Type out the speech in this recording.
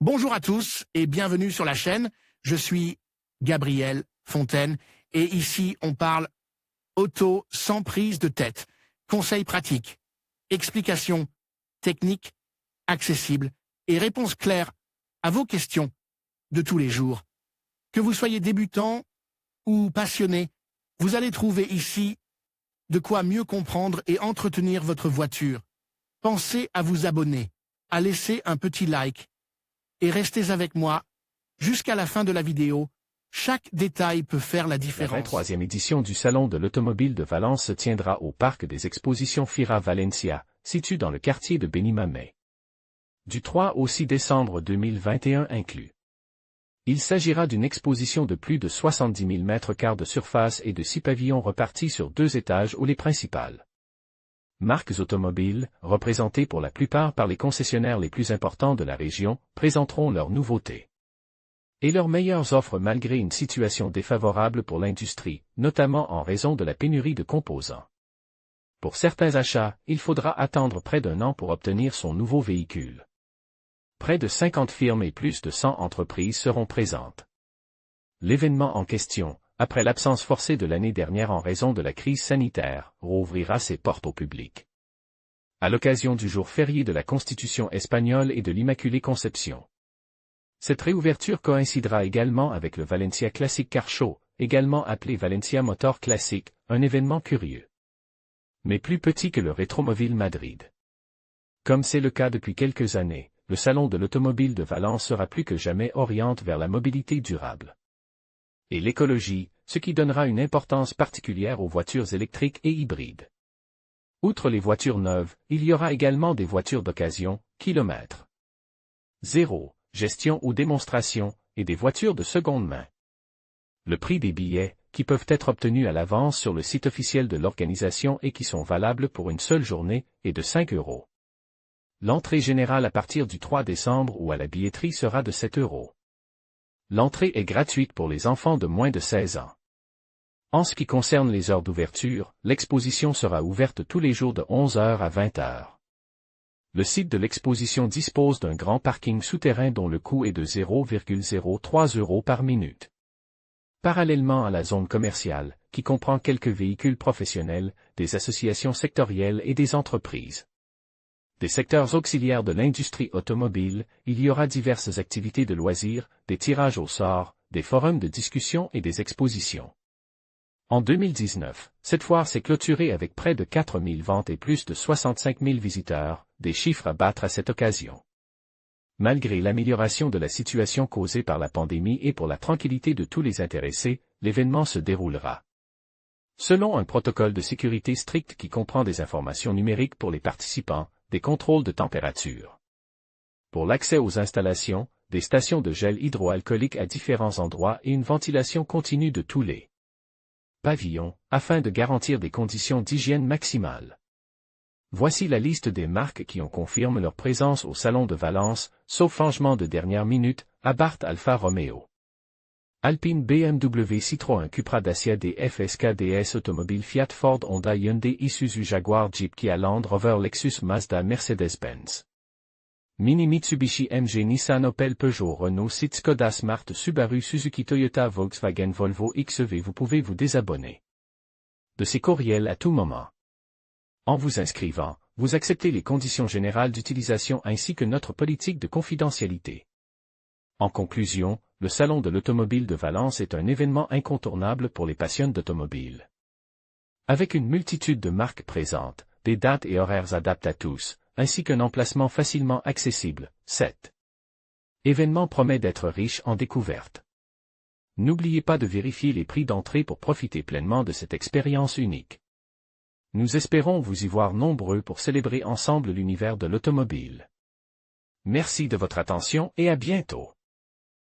Bonjour à tous et bienvenue sur la chaîne. Je suis Gabriel Fontaine et ici on parle auto sans prise de tête. Conseils pratiques, explications techniques, accessibles et réponses claires à vos questions de tous les jours. Que vous soyez débutant ou passionné, vous allez trouver ici de quoi mieux comprendre et entretenir votre voiture. Pensez à vous abonner, à laisser un petit like et restez avec moi jusqu'à la fin de la vidéo. Chaque détail peut faire la différence. La 23e édition du Salon de l'Automobile de Valence se tiendra au Parc des Expositions Fira Valencia, situé dans le quartier de Benimamey. Du 3 au 6 décembre 2021 inclus. Il s'agira d'une exposition de plus de 70 000 m² de surface et de 6 pavillons repartis sur 2 étages où les principales marques automobiles, représentées pour la plupart par les concessionnaires les plus importants de la région, présenteront leurs nouveautés et leurs meilleures offres malgré une situation défavorable pour l'industrie, notamment en raison de la pénurie de composants. Pour certains achats, il faudra attendre près d'1 an pour obtenir son nouveau véhicule. Près de 50 firmes et plus de 100 entreprises seront présentes. L'événement en question, après l'absence forcée de l'année dernière en raison de la crise sanitaire, rouvrira ses portes au public. À l'occasion du jour férié de la Constitution espagnole et de l'Immaculée Conception. Cette réouverture coïncidera également avec le Valencia Classic Car Show, également appelé Valencia Motor Classic, un événement curieux, mais plus petit que le Rétromobile Madrid. Comme c'est le cas depuis quelques années, le Salon de l'Automobile de Valence sera plus que jamais orienté vers la mobilité durable et l'écologie, ce qui donnera une importance particulière aux voitures électriques et hybrides. Outre les voitures neuves, il y aura également des voitures d'occasion, kilomètre zéro, gestion ou démonstration, et des voitures de seconde main. Le prix des billets, qui peuvent être obtenus à l'avance sur le site officiel de l'organisation et qui sont valables pour une seule journée, est de 5 €. L'entrée générale à partir du 3 décembre ou à la billetterie sera de 7 €. L'entrée est gratuite pour les enfants de moins de 16 ans. En ce qui concerne les heures d'ouverture, l'exposition sera ouverte tous les jours de 11 h à 20 h. Le site de l'exposition dispose d'un grand parking souterrain dont le coût est de 0,03 € par minute. Parallèlement à la zone commerciale, qui comprend quelques véhicules professionnels, des associations sectorielles et des entreprises. Des secteurs auxiliaires de l'industrie automobile, il y aura diverses activités de loisirs, des tirages au sort, des forums de discussion et des expositions. En 2019, cette foire s'est clôturée avec près de 4 000 ventes et plus de 65 000 visiteurs, des chiffres à battre à cette occasion. Malgré l'amélioration de la situation causée par la pandémie et pour la tranquillité de tous les intéressés, l'événement se déroulera selon un protocole de sécurité strict qui comprend des informations numériques pour les participants, des contrôles de température. Pour l'accès aux installations, des stations de gel hydroalcoolique à différents endroits et une ventilation continue de tous les pavillons, afin de garantir des conditions d'hygiène maximales. Voici la liste des marques qui ont confirmé leur présence au Salon de Valence, sauf changement de dernière minute, Abarth Alfa Romeo, Alpine BMW Citroën Cupra Dacia DFSK DS Automobile Fiat Ford Honda Hyundai Isuzu Jaguar Jeep Kia Land Rover Lexus Mazda Mercedes-Benz, Mini Mitsubishi MG Nissan Opel Peugeot Renault Seat Skoda Smart Subaru Suzuki Toyota Volkswagen Volvo XEV. Vous pouvez vous désabonner de ces courriels à tout moment. En vous inscrivant, vous acceptez les conditions générales d'utilisation ainsi que notre politique de confidentialité. En conclusion, le Salon de l'Automobile de Valence est un événement incontournable pour les passionnés d'automobile. Avec une multitude de marques présentes, des dates et horaires adaptés à tous, ainsi qu'un emplacement facilement accessible, cet événement promet d'être riche en découvertes. N'oubliez pas de vérifier les prix d'entrée pour profiter pleinement de cette expérience unique. Nous espérons vous y voir nombreux pour célébrer ensemble l'univers de l'automobile. Merci de votre attention et à bientôt.